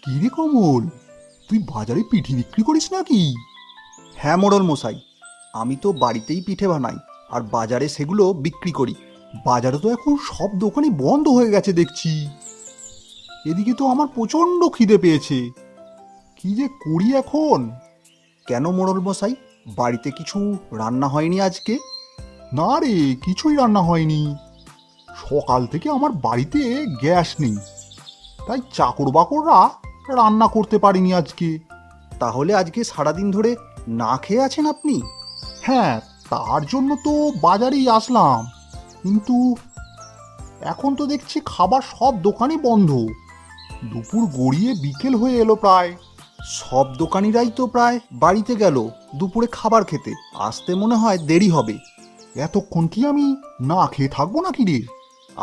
কি রে কমল, তুই বাজারে পিঠে বিক্রি করিস নাকি? হ্যাঁ মোড়ল মশাই, আমি তো বাড়িতেই পিঠে বানাই আর বাজারে সেগুলো বিক্রি করি। বাজারে তো এখন সব দোকানই বন্ধ হয়ে গেছে দেখছি। এদিকে তো আমার প্রচণ্ড খিদে পেয়েছে, কি যে করি এখন। কেন মোড়ল মশাই, বাড়িতে কিছু রান্না হয়নি আজকে? না রে, কিছুই রান্না হয়নি। সকাল থেকে আমার বাড়িতে গ্যাস নেই, তাই চাকর বাকররা রান্না করতে পারিনি আজকে। তাহলে আজকে সারাদিন ধরে না খেয়ে আছেন আপনি? হ্যাঁ, তার জন্য তো বাজারেই আসলাম, কিন্তু এখন তো দেখছি খাবার সব দোকানই বন্ধ। দুপুর গড়িয়ে বিকেল হয়ে এলো প্রায়। সব দোকানিরাই তো প্রায় বাড়িতে গেল দুপুরে খাবার খেতে, আসতে মনে হয় দেরি হবে। এতক্ষণ কি আমি না খেয়ে থাকবো নাকি রে?